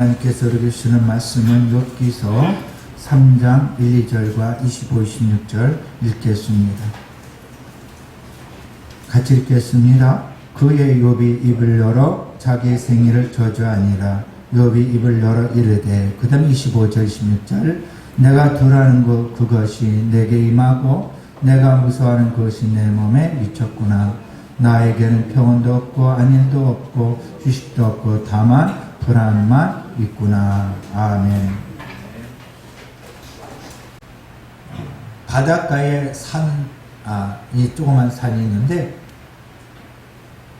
하나님께서 우리에게 주시는 말씀은 욥기서 3장 1, 2절과 25, 26절 읽겠습니다. 같이 읽겠습니다. 그의 욥이 입을 열어 자기의 생일을 저주하니라. 욥이 입을 열어 이르되, 그 다음 25절 26절 내가 두라는 그것이 내게 임하고 내가 무서워하는 그것이 내 몸에 미쳤구나. 나에게는 평온도 없고 안일도 없고 휴식도 없고 다만 불안만 있구나. 아멘. 바닷가에 이 조그만 산이 있는데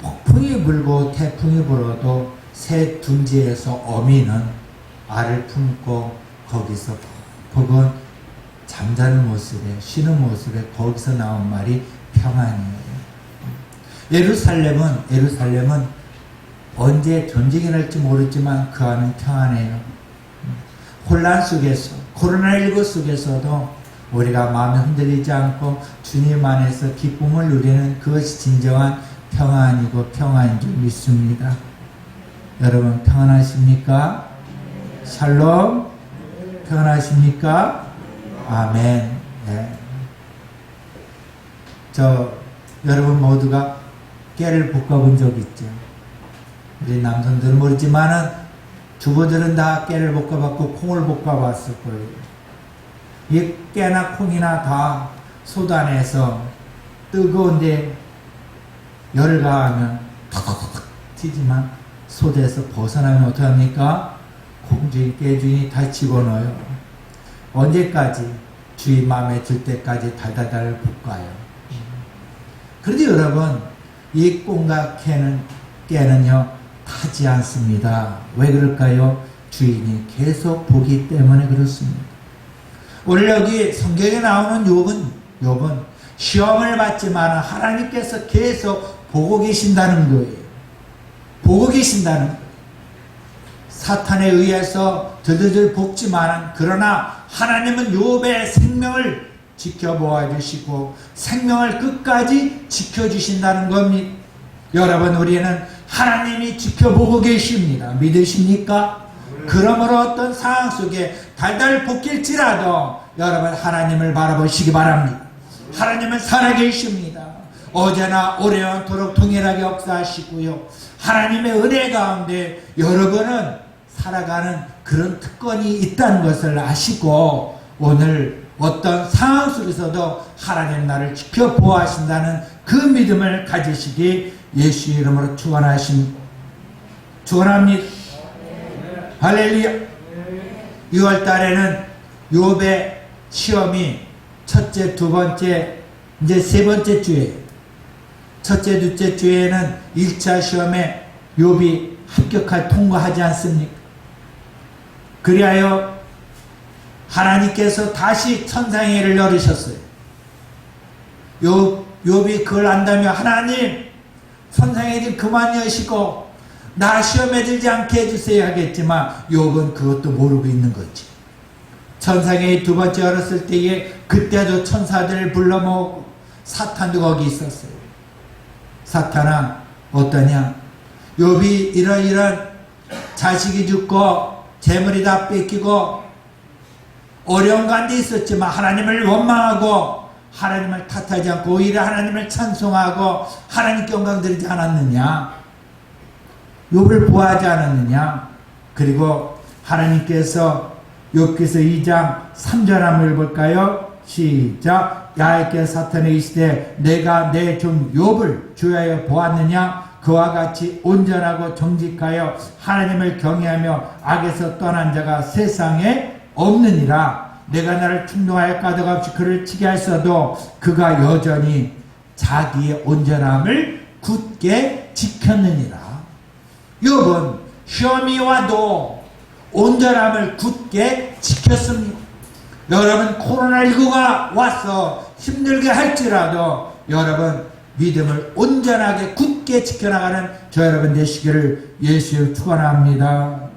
폭풍이 불고 태풍이 불어도 새 둔지에서 어미는 알을 품고 거기서 혹은 잠자는 모습에 쉬는 모습에 거기서 나온 말이 평안이에요. 예루살렘은 언제 전쟁이 날지 모르지만 그 안은 평안해요. 혼란 속에서, 코로나19 속에서도 우리가 마음이 흔들리지 않고 주님 안에서 기쁨을 누리는 그것이 진정한 평안이고 평안인 줄 믿습니다. 여러분 평안하십니까? 샬롬. 평안하십니까? 아멘. 네. 여러분 모두가 깨를 볶아본 적 있죠? 우리 남성들은 모르지만은 주부들은 다 깨를 볶아봤고 콩을 볶아봤을 거예요. 이 깨나 콩이나 다 쏟아내서 뜨거운데 열을 가하면 톡톡톡 튀지만 솥에서 벗어나면 어떡합니까? 콩주인 깨주인이 다 집어넣어요. 언제까지? 주인 마음에 들 때까지 달달달 볶아요. 그런데 여러분 이 콩과 깨는요 타지 않습니다. 왜 그럴까요? 주인이 계속 보기 때문에 그렇습니다. 오늘 여기 성경에 나오는 욥은 시험을 받지만 하나님께서 계속 보고 계신다는 거예요. 보고 계신다는 거예요. 사탄에 의해서 들들들 볶지만 그러나 하나님은 욥의 생명을 지켜보아 주시고 생명을 끝까지 지켜주신다는 겁니다. 여러분 우리는 하나님이 지켜보고 계십니다. 믿으십니까? 그러므로 어떤 상황 속에 달달 볶일지라도 여러분 하나님을 바라보시기 바랍니다. 하나님은 살아계십니다. 어제나 오래원토록 동일하게 역사하시고요. 하나님의 은혜 가운데 여러분은 살아가는 그런 특권이 있다는 것을 아시고 오늘 어떤 상황 속에서도 하나님 나를 지켜보아하신다는 그 믿음을 가지시기 예수 이름으로 축원합니다. 할렐루야. 6월 달에는 욥의 시험이 첫째, 두 번째, 이제 세 번째 주에 첫째, 둘째 주에는 1차 시험에 욥이 통과하지 않습니까? 그리하여 하나님께서 다시 천상의 일을 열으셨어요. 욥이 그걸 안다며 하나님 천상의 일 그만 여시고 나 시험에 들지 않게 해주세요 하겠지만 욥은 그것도 모르고 있는 거지. 천상의 두 번째 열었을 때에 그때도 천사들을 불러 모으고 사탄도 거기 있었어요. 사탄아 어떠냐? 욥이 이런 자식이 죽고 재물이 다 뺏기고 어려운 가운데 있었지만 하나님을 원망하고 하나님을 탓하지 않고 오히려 하나님을 찬송하고 하나님께 영광 드리지 않았느냐? 욥을 보호하지 않았느냐? 그리고 하나님께서 욥기서 2장 3절 한번 읽어볼까요? 시작. 야훼께 사탄에 이르시되 내가 내 종 욥을 주야에 보았느냐? 그와 같이 온전하고 정직하여 하나님을 경외하며 악에서 떠난 자가 세상에 없느니라. 내가 나를 충동하여 까닭없이 그를 치게 하였어도 그가 여전히 자기의 온전함을 굳게 지켰느니라. 욥은 시험이 와도 온전함을 굳게 지켰습니다. 여러분 코로나19가 와서 힘들게 할지라도 여러분 믿음을 온전하게 굳게 지켜나가는 저 여러분 되시기를 예수의 축원합니다.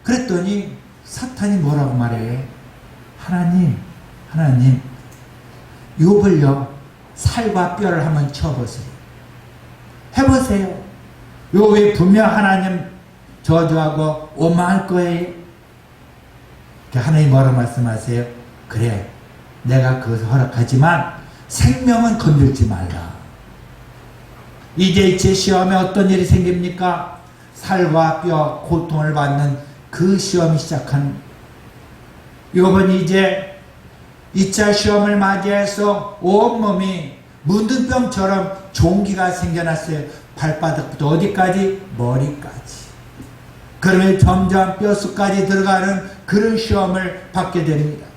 그랬더니 사탄이 뭐라고 말해? 하나님 욥을요 살과 뼈를 한번 쳐보세요. 해보세요. 욥이 분명 하나님 저주하고 오만할 거예요. 하나님 뭐라 말씀하세요? 그래, 내가 그것을 허락하지만 생명은 건들지 말라. 이제 제 시험에 어떤 일이 생깁니까? 살과 뼈 고통을 받는 그 시험이 시작하는, 이번 이제 2차 시험을 맞이해서 온몸이 문둥병처럼 종기가 생겨났어요. 발바닥부터 어디까지? 머리까지. 그러면 점점 뼛속까지 들어가는 그런 시험을 받게 됩니다.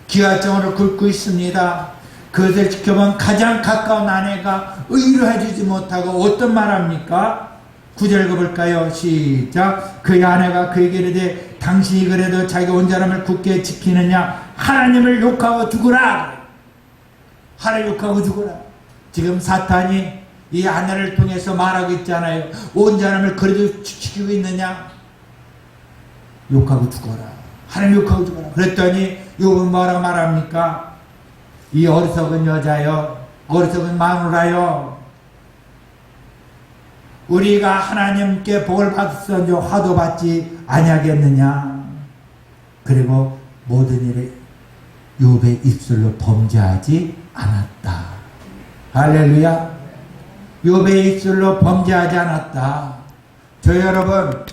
기아증으로 긁고 있습니다. 그것을 지켜본 가장 가까운 아내가 의로 해주지 못하고 어떤 말 합니까? 9절 읽어볼까요? 시작. 그의 아내가 그에게 이르되 당신이 그래도 자기 온전함을 굳게 지키느냐? 하나님을 욕하고 죽으라. 하나님 욕하고 죽으라. 지금 사탄이 이 아내를 통해서 말하고 있잖아요. 온전함을 그래도 지키고 있느냐? 욕하고 죽어라. 하나님 욕하고 죽어라. 그랬더니 욥은 뭐라고 말합니까? 이 어리석은 여자여, 어리석은 마누라여, 우리가 하나님께 복을 받았으니 화도 받지 아니하겠느냐. 그리고 모든 일에 욥의 입술로 범죄하지 않았다. 할렐루야. 욥의 입술로 범죄하지 않았다. 저 여러분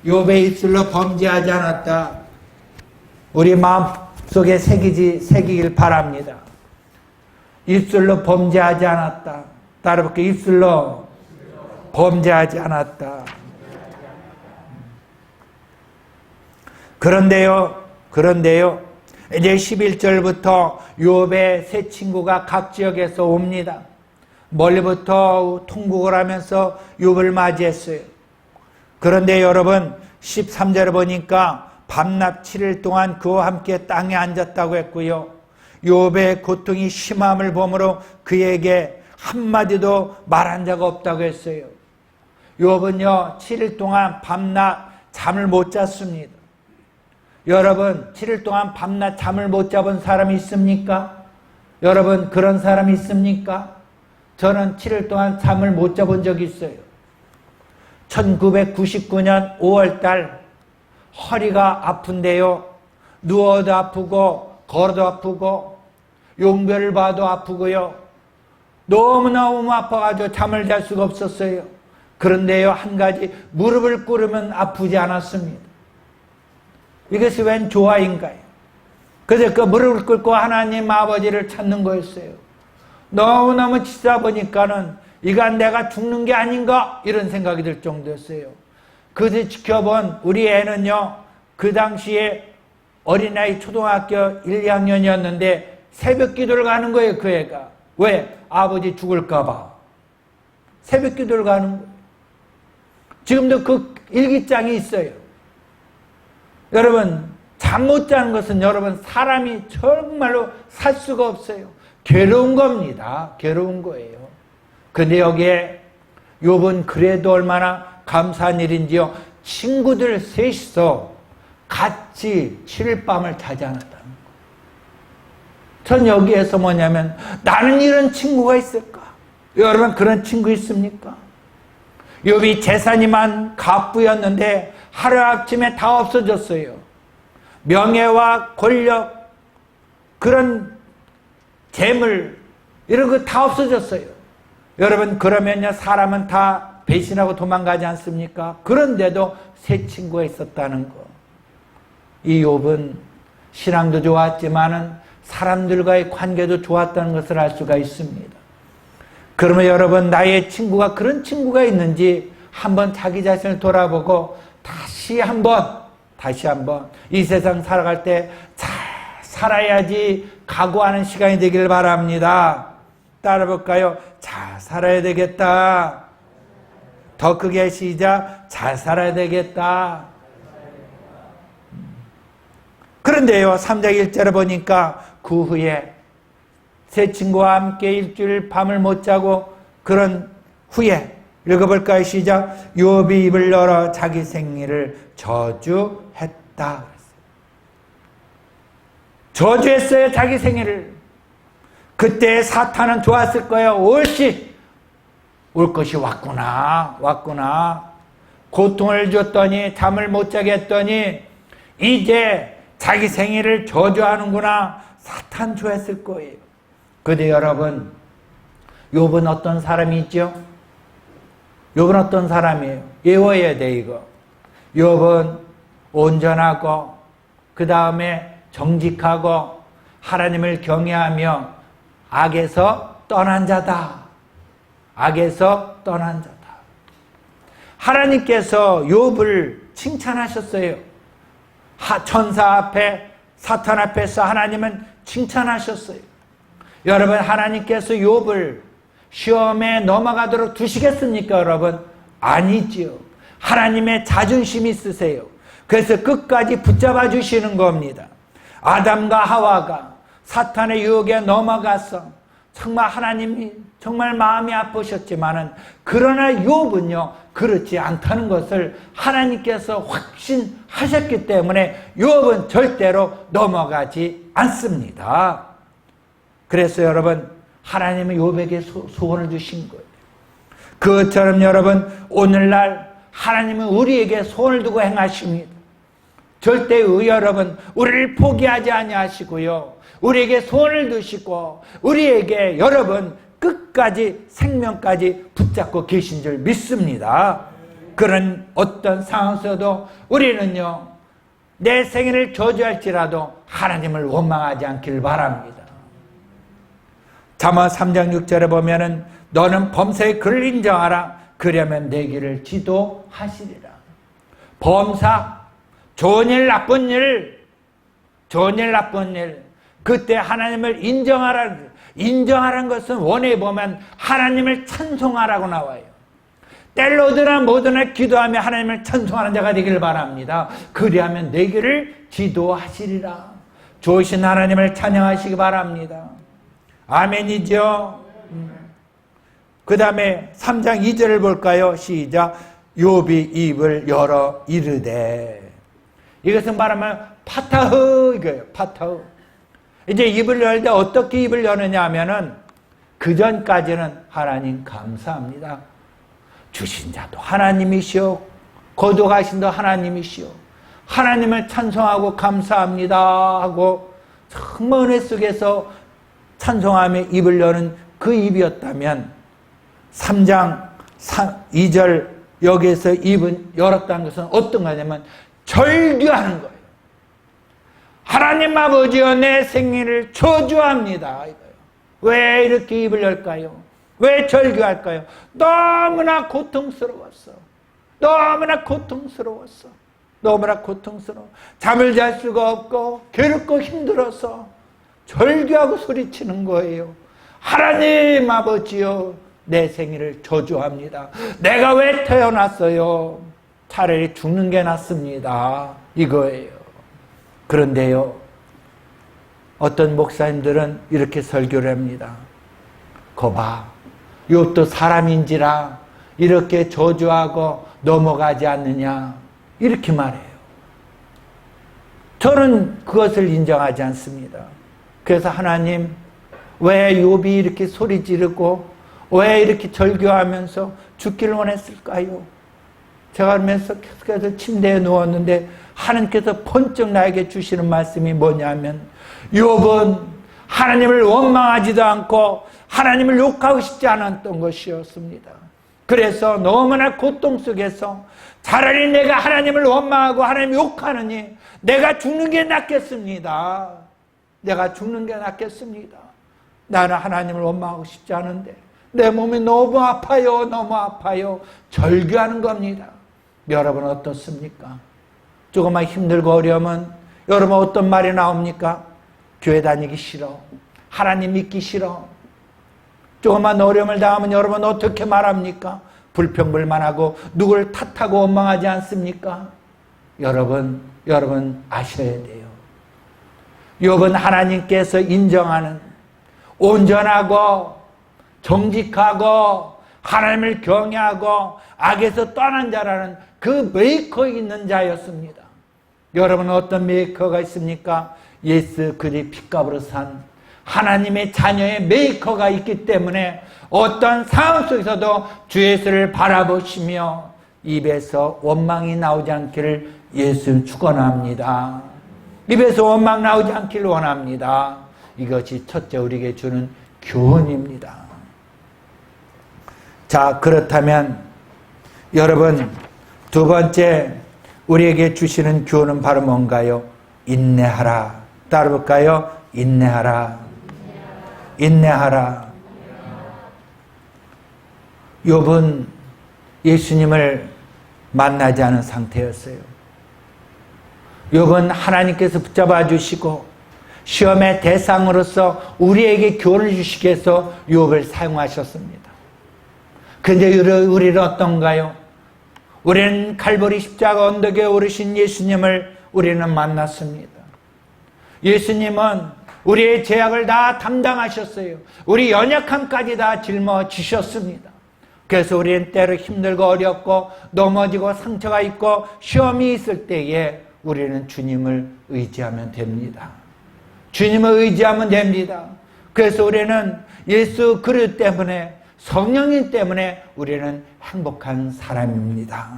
욥의 입술로 범죄하지 않았다. 우리 마음속에 새기길 바랍니다. 입술로 범죄하지 않았다. 따라볼게요. 입술로 범죄하지 않았다. 그런데요, 이제 11절부터 욥의 세 친구가 각 지역에서 옵니다. 멀리부터 통곡을 하면서 욥을 맞이했어요. 그런데 여러분, 13절에 보니까 밤낮 7일 동안 그와 함께 땅에 앉았다고 했고요. 욥의 고통이 심함을 보므로 그에게 한마디도 말한 적 없다고 했어요. 욥은요, 7일 동안 밤낮 잠을 못 잤습니다. 여러분, 7일 동안 밤낮 잠을 못 자본 사람이 있습니까? 여러분, 그런 사람이 있습니까? 저는 7일 동안 잠을 못 자본 적이 있어요. 1999년 5월달 허리가 아픈데요. 누워도 아프고 걸어도 아프고 용별을 봐도 아프고요. 너무너무 아파가지고 잠을 잘 수가 없었어요. 그런데요, 한 가지, 무릎을 꿇으면 아프지 않았습니다. 이것이 웬 조화인가요? 그래서 그 무릎을 꿇고 하나님 아버지를 찾는 거였어요. 너무너무 치다 보니까는 이건 내가 죽는 게 아닌가 이런 생각이 들 정도였어요. 그것을 지켜본 우리 애는요, 그 당시에 어린아이 초등학교 1, 2학년이었는데 새벽 기도를 가는 거예요. 그 애가. 왜? 아버지 죽을까 봐. 새벽 기도를 가는 거예요. 지금도 그 일기장이 있어요. 여러분, 잠 못 자는 것은 여러분 사람이 정말로 살 수가 없어요. 괴로운 겁니다. 괴로운 거예요. 근데 여기에 욥은 그래도 얼마나 감사한 일인지요. 친구들 셋이서 같이 7일 밤을 자지 않았다는 거예요. 전 여기에서 뭐냐면, 나는 이런 친구가 있을까? 여러분, 그런 친구 있습니까? 욥이 재산이만 갑부였는데 하루아침에 다 없어졌어요. 명예와 권력, 그런 재물, 이런 거 다 없어졌어요. 여러분, 그러면요, 사람은 다 배신하고 도망가지 않습니까? 그런데도 새 친구가 있었다는 거. 이 욥은 신앙도 좋았지만은 사람들과의 관계도 좋았다는 것을 알 수가 있습니다. 그러면 여러분, 나의 친구가 그런 친구가 있는지 한번 자기 자신을 돌아보고 다시 한번 이 세상 살아갈 때 잘 살아야지 각오하는 시간이 되길 바랍니다. 따라볼까요? 잘 살아야 되겠다. 더 크게 시작. 잘 살아야 되겠다. 그런데요, 3장 1절에 보니까 그 후에 세 친구와 함께 일주일 밤을 못 자고 그런 후에 읽어볼까요? 시작. 욥이 입을 열어 자기 생일을 저주했다. 저주했어요, 자기 생일을. 그때 사탄은 좋았을 거예요. 올 것이 왔구나. 고통을 줬더니 잠을 못 자게 했더니 이제 자기 생일을 저주하는구나 사탄 좋아했을 거예요. 그런데 여러분, 욥은 어떤 사람이 있죠? 욥은 어떤 사람이에요? 외워야 돼 이거. 욥은 온전하고 그 다음에 정직하고 하나님을 경외하며 악에서 떠난 자다. 악에서 떠난 자다. 하나님께서 욥을 칭찬하셨어요. 천사 앞에 사탄 앞에서 하나님은 칭찬하셨어요. 여러분, 하나님께서 욥을 시험에 넘어가도록 두시겠습니까 여러분? 아니지요. 하나님의 자존심이 있으세요. 그래서 끝까지 붙잡아 주시는 겁니다. 아담과 하와가 사탄의 유혹에 넘어가서 정말 하나님이 정말 마음이 아프셨지만은, 그러나 욥은요 그렇지 않다는 것을 하나님께서 확신하셨기 때문에 욥은 절대로 넘어가지 않습니다. 그래서 여러분, 하나님은 욥에게 소원을 주신 거예요. 그것처럼 여러분, 오늘날 하나님은 우리에게 소원을 두고 행하십니다. 절대 여러분, 우리를 포기하지 아니하시고요, 우리에게 소원을 두시고 우리에게 여러분 끝까지 생명까지 붙잡고 계신 줄 믿습니다. 그런 어떤 상황에서도 우리는요, 내 생일을 저주할지라도 하나님을 원망하지 않길 바랍니다. 잠언 3장 6절에 보면은 너는 범사의 그를 인정하라. 그러면 내 길을 지도하시리라. 범사, 좋은 일, 나쁜 일, 좋은 일, 나쁜 일. 그때 하나님을 인정하라는 것은 원에 보면 하나님을 찬송하라고 나와요. 때로드나 뭐드나 기도하며 하나님을 찬송하는 자가 되기를 바랍니다. 그리하면 내 길을 지도하시리라. 좋으신 하나님을 찬양하시기 바랍니다. 아멘이죠. 그 다음에 3장 2절을 볼까요? 시작. 욥이 입을 열어 이르되. 이것은 말하면 파타흐 이거예요. 파타흐. 이제 입을 열 때 어떻게 입을 여느냐 하면은, 그 전까지는 하나님 감사합니다. 주신 자도 하나님이시오, 거두가신도 하나님이시오, 하나님을 찬송하고 감사합니다 하고 정말 은혜 속에서 찬송하며 입을 여는 그 입이었다면, 3장 2절 여기에서 입은 열었다는 것은 어떤 거냐면 절규하는 거예요. 하나님 아버지여, 내 생일을 저주합니다. 왜 이렇게 입을 열까요? 왜 절규할까요? 너무나 고통스러웠어. 너무나 고통스러웠어. 너무나 고통스러워. 잠을 잘 수가 없고 괴롭고 힘들어서 절규하고 소리치는 거예요. 하나님 아버지여, 내 생일을 저주합니다. 내가 왜 태어났어요? 차라리 죽는 게 낫습니다. 이거예요. 그런데요, 어떤 목사님들은 이렇게 설교를 합니다. 거봐, 욥도 사람인지라 이렇게 저주하고 넘어가지 않느냐, 이렇게 말해요. 저는 그것을 인정하지 않습니다. 그래서 하나님, 왜 욥이 이렇게 소리 지르고 왜 이렇게 절규하면서 죽기를 원했을까요? 제가 그러면서 계속해서 침대에 누웠는데 하나님께서 번쩍 나에게 주시는 말씀이 뭐냐면, 욥은 하나님을 원망하지도 않고 하나님을 욕하고 싶지 않았던 것이었습니다. 그래서 너무나 고통 속에서 차라리 내가 하나님을 원망하고 하나님을 욕하느니 내가 죽는 게 낫겠습니다. 내가 죽는 게 낫겠습니다. 나는 하나님을 원망하고 싶지 않은데 내 몸이 너무 아파요, 너무 아파요. 절규하는 겁니다. 여러분 어떻습니까? 조금만 힘들고 어려우면 여러분 어떤 말이 나옵니까? 교회 다니기 싫어, 하나님 믿기 싫어. 조금만 어려움을 당하면 여러분 어떻게 말합니까? 불평불만하고 누구를 탓하고 원망하지 않습니까? 여러분 아셔야 돼요. 욥은 하나님께서 인정하는 온전하고 정직하고 하나님을 경외하고 악에서 떠난 자라는 그 메이커 있는 자였습니다. 여러분 어떤 메이커가 있습니까? 예수 그리스도의 핏값으로 산 하나님의 자녀의 메이커가 있기 때문에 어떤 상황 속에서도 주 예수를 바라보시며 입에서 원망이 나오지 않기를 예수 축원합니다. 입에서 원망 나오지 않기를 원합니다. 이것이 첫째 우리에게 주는 교훈입니다. 자, 그렇다면 여러분, 두 번째 우리에게 주시는 교훈은 바로 뭔가요? 인내하라. 따라볼까요? 인내하라. 인내하라. 욥은 예수님을 만나지 않은 상태였어요. 욥은 하나님께서 붙잡아 주시고 시험의 대상으로서 우리에게 교훈을 주시기 위해서 욥을 사용하셨습니다. 그런데 우리는 어떤가요? 우리는 칼보리 십자가 언덕에 오르신 예수님을 우리는 만났습니다. 예수님은 우리의 죄악을 다 담당하셨어요. 우리 연약함까지 다 짊어지셨습니다. 그래서 우리는 때로 힘들고 어렵고 넘어지고 상처가 있고 시험이 있을 때에 우리는 주님을 의지하면 됩니다. 주님을 의지하면 됩니다. 그래서 우리는 예수 그리스도 때문에, 성령님 때문에 우리는 행복한 사람입니다.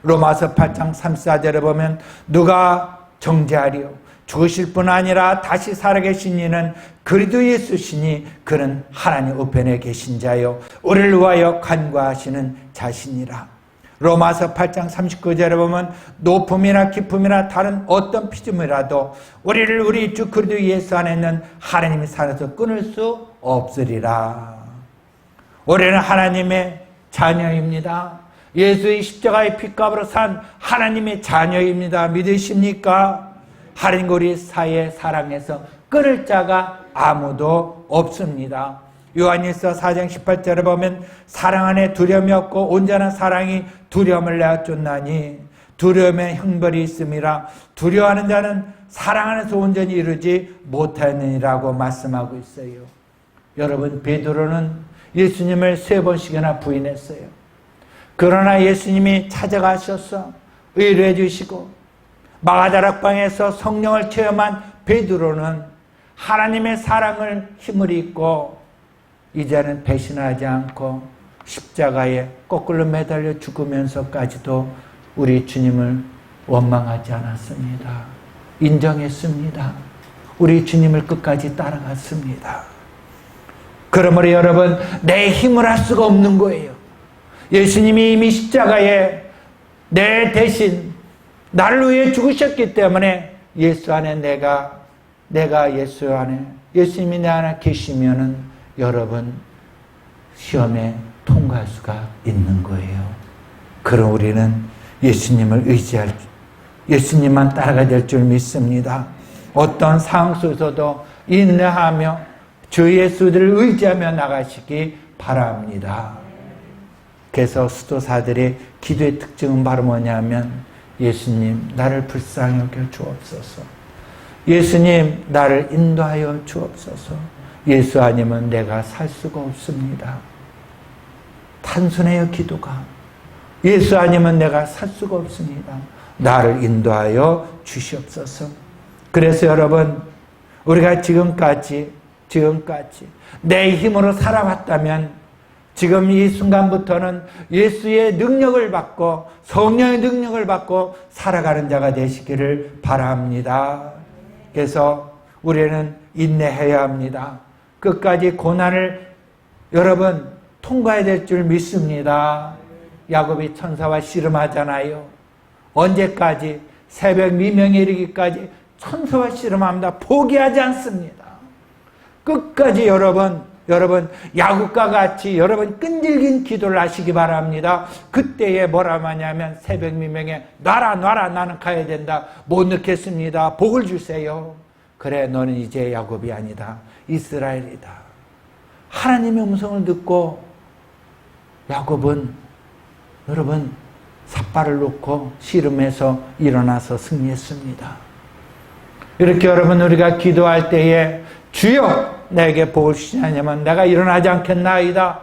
로마서 8장 34절에 보면 누가 정죄하리요? 죽으실 뿐 아니라 다시 살아계신 이는 그리스도 예수시니 그는 하나님 우편에 계신 자요 우리를 위하여 간구하시는 자신이라. 로마서 8장 39절에 보면 높음이나 깊음이나 다른 어떤 피조물이라도 우리를 우리 주 그리스도 예수 안에 있는 하나님의 산에서 끊을 수 없으리라. 우리는 하나님의 자녀입니다. 예수의 십자가의 피값으로 산 하나님의 자녀입니다. 믿으십니까? 하나님과 우리 사이의 사랑에서 끊을 자가 아무도 없습니다. 요한일서 4장 18절에 보면 사랑 안에 두려움이 없고 온전한 사랑이 두려움을 내어 쫓나니 두려움에 형벌이 있음이라. 두려워하는 자는 사랑 안에서 온전히 이루지 못하느니라고 말씀하고 있어요. 여러분, 베드로는 예수님을 3번씩이나 부인했어요. 그러나 예수님이 찾아가셔서 의뢰해 주시고 마가다락방에서 성령을 체험한 베드로는 하나님의 사랑을 힘을 입고 이제는 배신하지 않고 십자가에 거꾸로 매달려 죽으면서까지도 우리 주님을 원망하지 않았습니다. 인정했습니다. 우리 주님을 끝까지 따라갔습니다. 그러므로 여러분, 내 힘을 할 수가 없는 거예요. 예수님이 이미 십자가에 내 대신 나를 위해 죽으셨기 때문에 예수 안에 내가 예수 안에, 예수님이 내 안에 계시면은 여러분 시험에 통과할 수가 있는 거예요. 그럼 우리는 예수님을 의지할, 예수님만 따라가야 될 줄 믿습니다. 어떤 상황 속에서도 인내하며 주 예수를 의지하며 나가시기 바랍니다. 그래서 수도사들의 기도의 특징은 바로 뭐냐면 예수님 나를 불쌍히 여겨 주옵소서. 예수님 나를 인도하여 주옵소서. 예수 아니면 내가 살 수가 없습니다. 단순해요, 기도가. 예수 아니면 내가 살 수가 없습니다. 나를 인도하여 주시옵소서. 그래서 여러분, 우리가 지금까지 내 힘으로 살아왔다면 지금 이 순간부터는 예수의 능력을 받고 성령의 능력을 받고 살아가는 자가 되시기를 바랍니다. 그래서 우리는 인내해야 합니다. 끝까지 고난을 여러분 통과해야 될 줄 믿습니다. 야곱이 천사와 씨름하잖아요. 언제까지? 새벽 미명에 이르기까지 천사와 씨름합니다. 포기하지 않습니다. 끝까지 여러분 야곱과 같이 여러분 끈질긴 기도를 하시기 바랍니다. 그때에 뭐라 하냐면 새벽 미명에 놔라 나는 가야 된다. 못 넣겠습니다. 복을 주세요. 그래, 너는 이제 야곱이 아니다. 이스라엘이다. 하나님의 음성을 듣고 야곱은 여러분 삿발을 놓고 씨름해서 일어나서 승리했습니다. 이렇게 여러분 우리가 기도할 때에 주여 내게 복을 주시냐면 내가 일어나지 않겠나이다.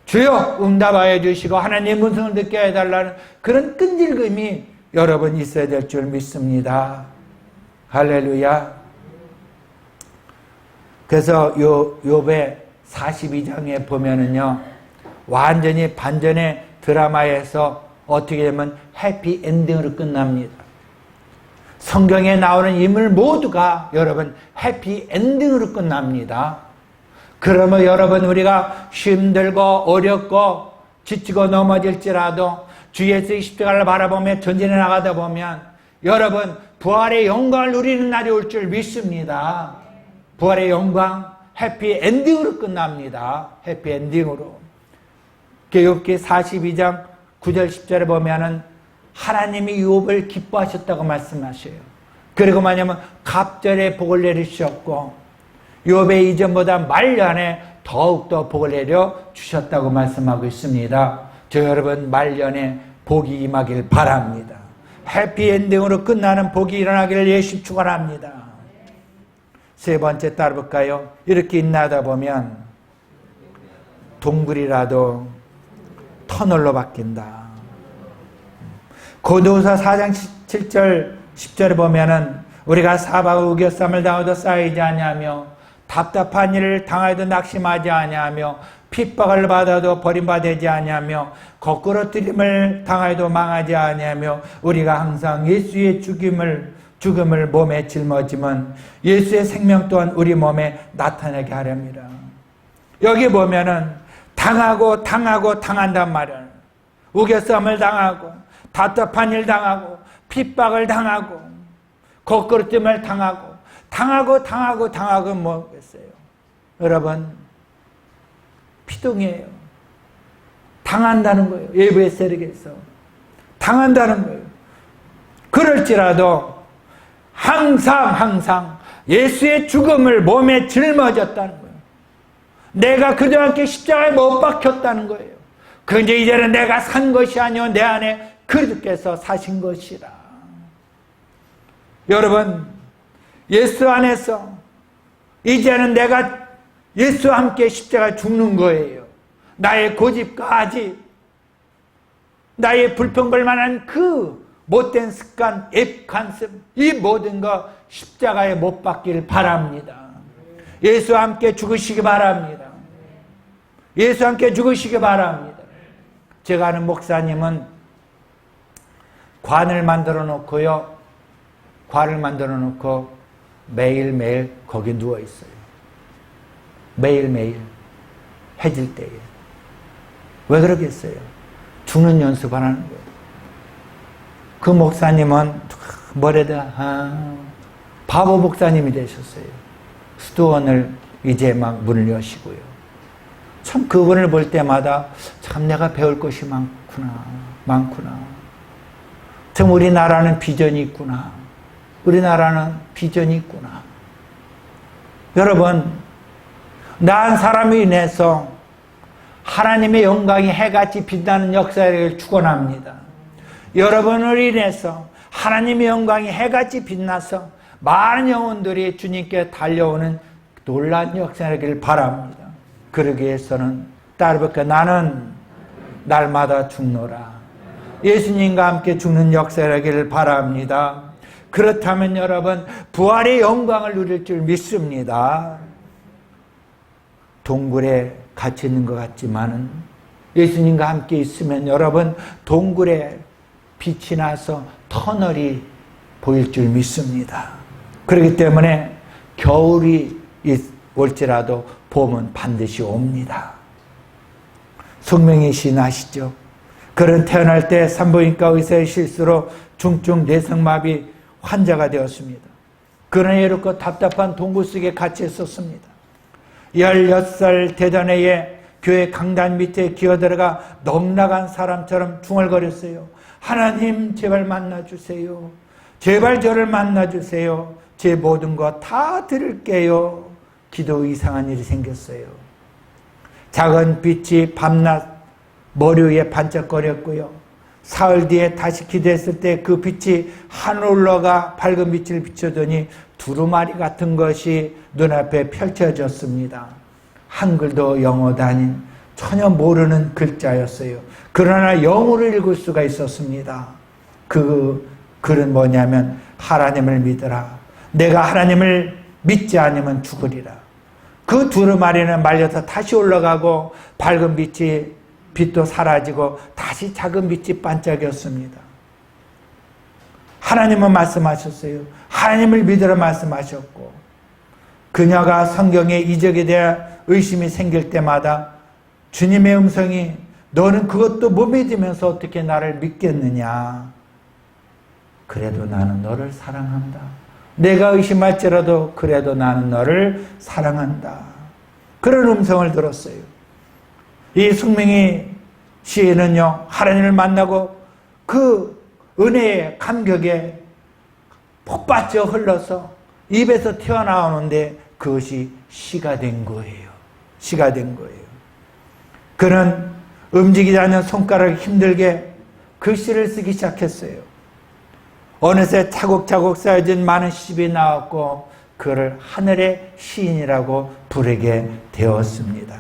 주여 응답하여 주시고 하나님의 음성을 듣게 해달라는 그런 끈질김이 여러분 있어야 될 줄 믿습니다. 할렐루야. 그래서 욥의 42장에 보면은요 완전히 반전의 드라마에서 어떻게 되면 해피엔딩으로 끝납니다. 성경에 나오는 인물 모두가 여러분 해피엔딩으로 끝납니다. 그러면 여러분 우리가 힘들고 어렵고 지치고 넘어질지라도 주 예수의 십자가를 바라보며 전진해 나가다 보면 여러분 부활의 영광을 누리는 날이 올 줄 믿습니다. 부활의 영광 해피엔딩으로 끝납니다. 해피엔딩으로. 욥기 42장 9절 10절에 보면은 하나님이 욥을 기뻐하셨다고 말씀하셔요. 그리고 뭐냐면 갑절에 복을 내리셨고 욥의 이전보다 말년에 더욱더 복을 내려 주셨다고 말씀하고 있습니다. 저 여러분 말년에 복이 임하길 바랍니다. 해피엔딩으로 끝나는 복이 일어나기를 예수 축원합니다. 세 번째 따라볼까요? 이렇게 인나다 보면 동굴이라도 터널로 바뀐다. 고도후서 4장 7절 10절에 보면은 우리가 사방을 우겨쌈을 당하도 쌓이지 아니하며 답답한 일을 당하여도 낙심하지 아니하며 핍박을 받아도 버림받지 아니하며 거꾸로 뜨림을 당하여도 망하지 아니하며 우리가 항상 예수의 죽음을 몸에 짊어지면 예수의 생명 또한 우리 몸에 나타나게 하렵니다. 여기 보면은 당한단 말이에요. 우겨쌈을 당하고 답답한 일 당하고 핍박을 당하고 거꾸로 뜸을 당하고 뭐겠어요? 여러분 피동이에요. 당한다는 거예요. 예부의 세력에서 당한다는 거예요. 그럴지라도 항상 예수의 죽음을 몸에 짊어졌다는 거예요. 내가 그동안 십자가에 못 박혔다는 거예요. 그런데 이제는 내가 산 것이 아니오 내 안에 그리스도께서 사신 것이라. 여러분 예수 안에서 이제는 내가 예수와 함께 십자가에 죽는 거예요. 나의 고집까지 나의 불평불만한 그 못된 습관, 앱관습 이 모든 거 십자가에 못 박기를 바랍니다. 예수와 함께 죽으시기 바랍니다. 예수와 함께 죽으시기 바랍니다. 제가 아는 목사님은 관을 만들어 놓고요. 관을 만들어 놓고 매일매일 거기 누워 있어요. 매일매일 해질 때에. 왜 그러겠어요? 죽는 연습 안 하는 거예요. 그 목사님은 뭐래다 바보 목사님이 되셨어요. 수도원을 이제 막 문을 여시고요. 참 그분을 볼 때마다 참 내가 배울 것이 많구나. 참 우리나라는 비전이 있구나. 여러분 나 한 사람으로 인해서 하나님의 영광이 해같이 빛나는 역사를 축원합니다. 여러분을 인해서 하나님의 영광이 해같이 빛나서 많은 영혼들이 주님께 달려오는 놀라운 역사를 바랍니다. 그러기 위해서는 따르니까 나는 날마다 죽노라. 예수님과 함께 죽는 역사라기를 바랍니다. 그렇다면 여러분 부활의 영광을 누릴 줄 믿습니다. 동굴에 갇혀 있는 것 같지만은 예수님과 함께 있으면 여러분 동굴에 빛이 나서 터널이 보일 줄 믿습니다. 그렇기 때문에 겨울이 올지라도 봄은 반드시 옵니다. 송명희 씨 아시죠? 그는 태어날 때 산부인과 의사의 실수로 중증 뇌성마비 환자가 되었습니다. 그는 외롭고 답답한 동굴 속에 갇혀 있었습니다. 16살 되던 해에 교회 강단 밑에 기어들어가 넉나간 사람처럼 중얼거렸어요. 하나님 제발 만나주세요. 제발 저를 만나주세요. 제 모든 거 다 드릴게요. 기도 이상한 일이 생겼어요. 작은 빛이 밤낮 머리 위에 반짝거렸고요. 사흘 뒤에 다시 기도했을 때 그 빛이 하늘 올라가 밝은 빛을 비추더니 두루마리 같은 것이 눈앞에 펼쳐졌습니다. 한글도 영어도 아닌 전혀 모르는 글자였어요. 그러나 영어로 읽을 수가 있었습니다. 그 글은 뭐냐면 하나님을 믿으라. 내가 하나님을 믿지 않으면 죽으리라. 그 두루마리는 말려서 다시 올라가고 밝은 빛이 빛도 사라지고 다시 작은 빛이 반짝였습니다. 하나님은 말씀하셨어요. 하나님을 믿으라 말씀하셨고, 그녀가 성경에 이적에 대한 의심이 생길 때마다 주님의 음성이 너는 그것도 못 믿으면서 어떻게 나를 믿겠느냐. 그래도 나는 너를 사랑한다. 내가 의심할지라도 그래도 나는 너를 사랑한다. 그런 음성을 들었어요. 이 승명이 시인은요, 하나님을 만나고 그 은혜의 감격에 폭받쳐 흘러서 입에서 튀어나오는데 그것이 시가 된 거예요. 시가 된 거예요. 그는 움직이지 않는 손가락을 힘들게 글씨를 쓰기 시작했어요. 어느새 차곡차곡 쌓여진 많은 시집이 나왔고 그를 하늘의 시인이라고 부르게 되었습니다.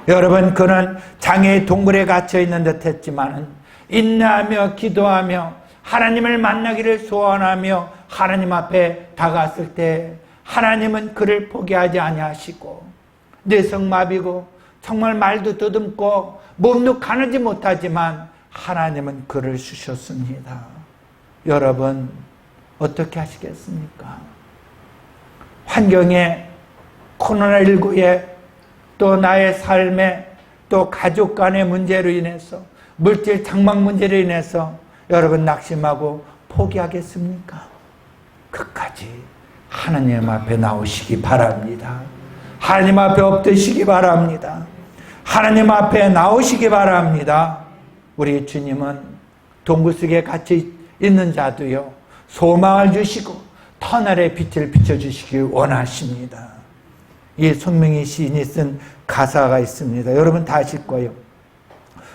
여러분, 그는 장애의 동굴에 갇혀 있는 듯 했지만 인내하며 기도하며 하나님을 만나기를 소원하며 하나님 앞에 다가갔을 때 하나님은 그를 포기하지 아니하시고 뇌성마비고 정말 말도 더듬고 몸도 가누지 못하지만 하나님은 그를 주셨습니다. 여러분, 어떻게 하시겠습니까? 환경에, 코로나19에, 또 나의 삶에, 또 가족 간의 문제로 인해서, 물질 장막 문제로 인해서 여러분 낙심하고 포기하겠습니까? 끝까지 하나님 앞에 나오시기 바랍니다. 하나님 앞에 엎드시기 바랍니다. 하나님 앞에 나오시기 바랍니다. 우리 주님은 동굴 속에 갇혀 있는 자도요, 소망을 주시고 터널의 빛을 비춰주시길 원하십니다. 이 손명희 시인이 쓴 가사가 있습니다. 여러분 다 아실 거예요.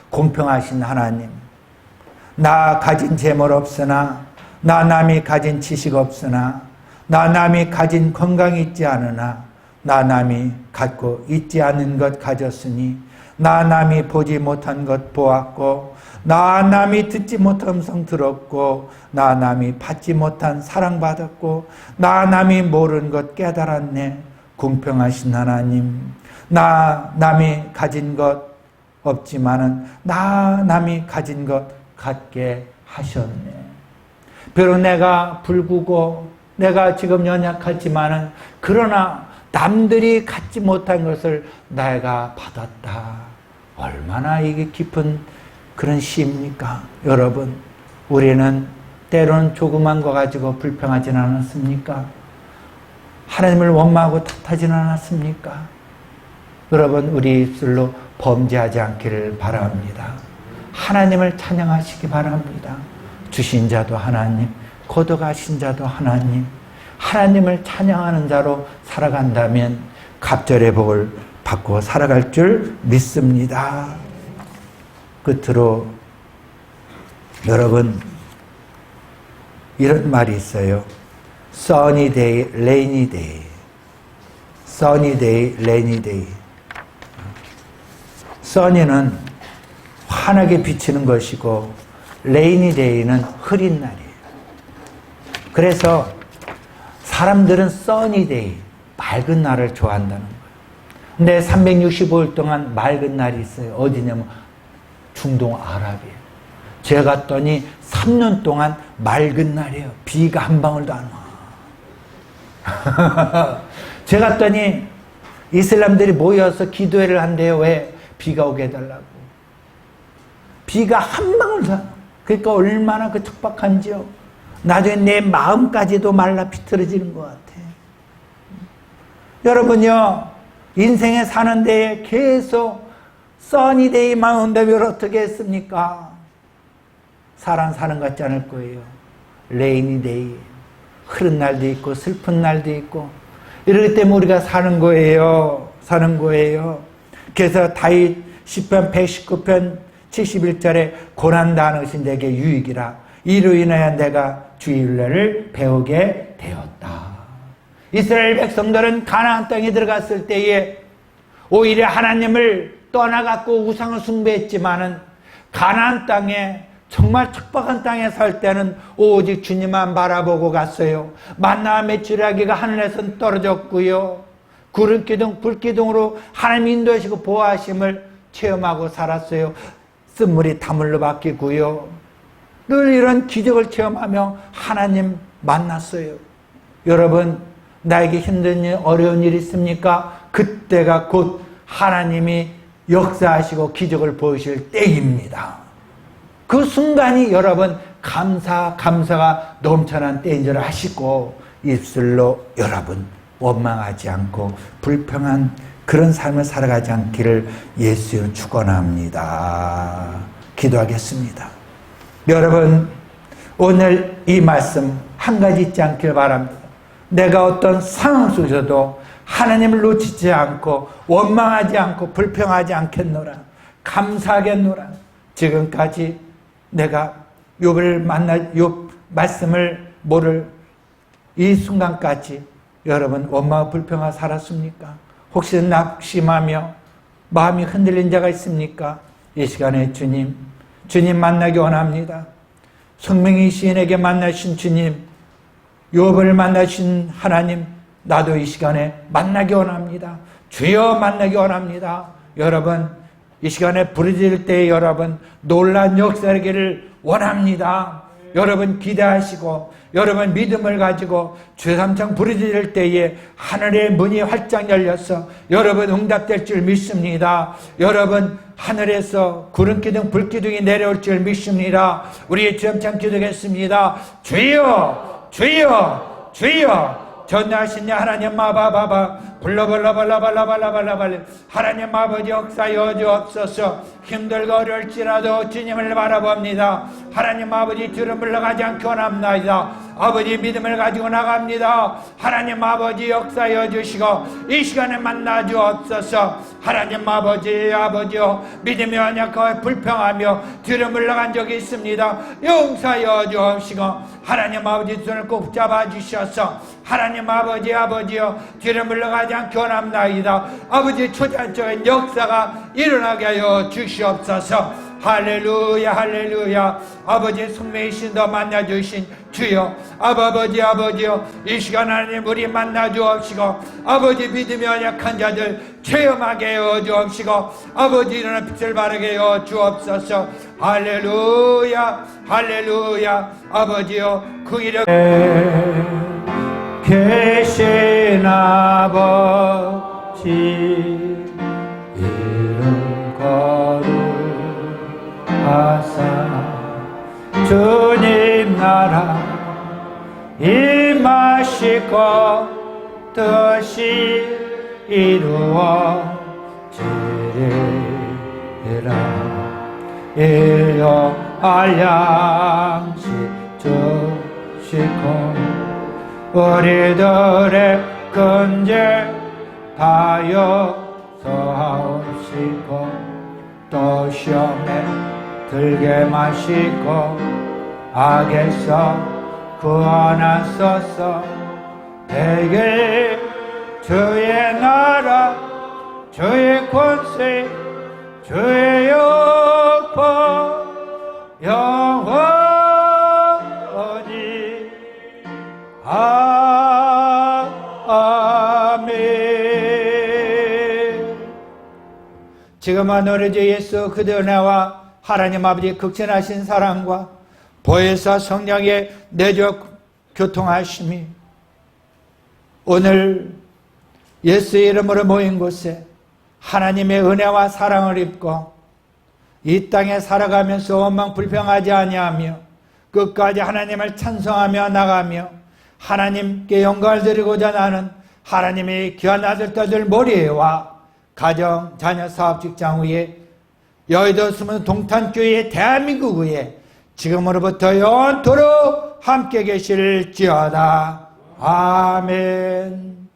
공평하신 하나님, 나 가진 재물 없으나, 나 남이 가진 지식 없으나, 나 남이 가진 건강이 있지 않으나, 나 남이 갖고 있지 않은 것 가졌으니, 나 남이 보지 못한 것 보았고, 나 남이 듣지 못한 음성 들었고, 나 남이 받지 못한 사랑받았고, 나 남이 모르는 것 깨달았네. 공평하신 하나님, 나 남이 가진 것 없지만은 나 남이 가진 것 갖게 하셨네. 비록 내가 불구고 내가 지금 연약하지만은 그러나 남들이 갖지 못한 것을 내가 받았다. 얼마나 이게 깊은 그런 시입니까? 여러분, 우리는 때로는 조그만 거 가지고 불평하진 않았습니까? 하나님을 원망하고 탓하진 않았습니까? 여러분, 우리 입술로 범죄하지 않기를 바랍니다. 하나님을 찬양하시기 바랍니다. 주신 자도 하나님, 거둬가신 자도 하나님, 하나님을 찬양하는 자로 살아간다면 갑절의 복을 받고 살아갈 줄 믿습니다. 끝으로 여러분, 이런 말이 있어요. Sunny day, rainy day. Sunny day, rainy day. Sunny는 환하게 비치는 것이고 rainy day는 흐린 날이에요. 그래서 사람들은 sunny day, 맑은 날을 좋아한다는 거예요. 근데 365일 동안 맑은 날이 있어요. 어디냐면 중동 아랍이에요. 제가 갔더니 3년 동안 맑은 날이에요. 비가 한 방울도 안 와. 제가 갔더니 이슬람들이 모여서 기도회를 한대요. 왜? 비가 오게 해달라고. 비가 한 방울도 안 와. 그러니까 얼마나 그 척박한지요. 나중에 내 마음까지도 말라 비틀어지는 것 같아. 여러분요, 인생에 사는 데에 계속 써니데이만 온다면 어떻게 했습니까? 사람 사는 것 같지 않을 거예요. 레이니데이, 흐른 날도 있고 슬픈 날도 있고 이러기 때문에 우리가 사는 거예요. 사는 거예요. 그래서 다윗 시편 119편 71절에 고난당하는 것이 내게 유익이라 이로 인하여 내가 주의 율례를 배우게 되었다. 이스라엘 백성들은 가나안 땅에 들어갔을 때에 오히려 하나님을 떠나갖고 우상을 숭배했지만은 가나안 땅에 정말 척박한 땅에 살 때는 오직 주님만 바라보고 갔어요. 만나와 메추라기가 하늘에서 떨어졌고요. 구름 기둥, 불 기둥으로 하나님 인도하시고 보호하심을 체험하고 살았어요. 쓴물이 다물로 바뀌고요. 늘 이런 기적을 체험하며 하나님 만났어요. 여러분, 나에게 힘든 일, 어려운 일 있습니까? 그때가 곧 하나님이 역사하시고 기적을 보이실 때입니다. 그 순간이 여러분 감사가 넘쳐난 때인 줄 아시고 입술로 여러분 원망하지 않고 불평한 그런 삶을 살아가지 않기를 예수로 축원합니다. 기도하겠습니다. 여러분, 오늘 이 말씀 한 가지 잊지 않길 바랍니다. 내가 어떤 상황 속에서도 하나님을 놓치지 않고 원망하지 않고 불평하지 않겠노라. 감사하겠노라. 지금까지 내가 욥 말씀을 모를 이 순간까지 여러분 원망 불평하고 살았습니까? 혹시 낙심하며 마음이 흔들린 자가 있습니까? 이 시간에 주님 만나기 원합니다. 성명의 시인에게 만나신 주님, 욥을 만나신 하나님, 나도 이 시간에 만나기 원합니다. 주여 만나기 원합니다. 여러분, 이 시간에 부르짖을 때 여러분 놀란 역사하기를 원합니다. 여러분 기대하시고 여러분 믿음을 가지고 주삼창 부르짖을 때에 하늘의 문이 활짝 열려서 여러분 응답될 줄 믿습니다. 여러분 하늘에서 구름기둥 불기둥이 내려올 줄 믿습니다. 우리 주삼창 기도하겠습니다. 주여 주여 주여 전하신 하나님 마바바바 불러발라발라발라발라발라발라 하나님 아버지 역사여 주옵소서. 힘들고 어려울지라도 주님을 바라봅니다. 하나님 아버지 뒤로 물러가지 않게 원합니다. 아버지 믿음을 가지고 나갑니다. 하나님 아버지 역사여 주시고 이 시간에 만나 주옵소서. 하나님 아버지요 믿음이 언약하고 불평하며 뒤로 물러간 적이 있습니다. 용서여 주옵시고 하나님 아버지 손을 꼭 잡아주셔서 하나님 아버지요 뒤로 물러가지 않게 원합니다. 아버지 초자적인 역사가 일어나게 하여 주시옵소서. 할렐루야 할렐루야. 아버지 성매이신 더 만나주신 주여 아버지요 이 시간 하나님 우리 만나 주옵시고 아버지 믿음이 언약한 자들 체험하게 하여 주옵시고 아버지 일어나 빛을 바르게 하여 주옵소서. 할렐루야 할렐루야. 아버지요 그 이름 계신 아버지 이름 거룩하사 주님 나라 임하시고 뜻이 이루어지리라. 이어 알량시 주시고 우리들의 근죄 다여 서하옵시고 또 시험에 들게 마시고 악에서 구원하소서. 되게 주의 나라 주의 권세 주의 영광 영원히 아멘. 지금은 우리 주 예수 그리스도의 은혜와 하나님 아버지 극진하신 사랑과 보혜사 성령의 내적 교통하심이 오늘 예수의 이름으로 모인 곳에 하나님의 은혜와 사랑을 입고 이 땅에 살아가면서 원망 불평하지 아니하며 끝까지 하나님을 찬송하며 나가며 하나님께 영광을 드리고자 하는 하나님의 귀한 아들들 모리와 가정, 자녀, 사업, 직장 위에 여의도 숨은 동탄교회 대한민국 위에 지금으로부터 영원토록 함께 계실지어다. 아멘.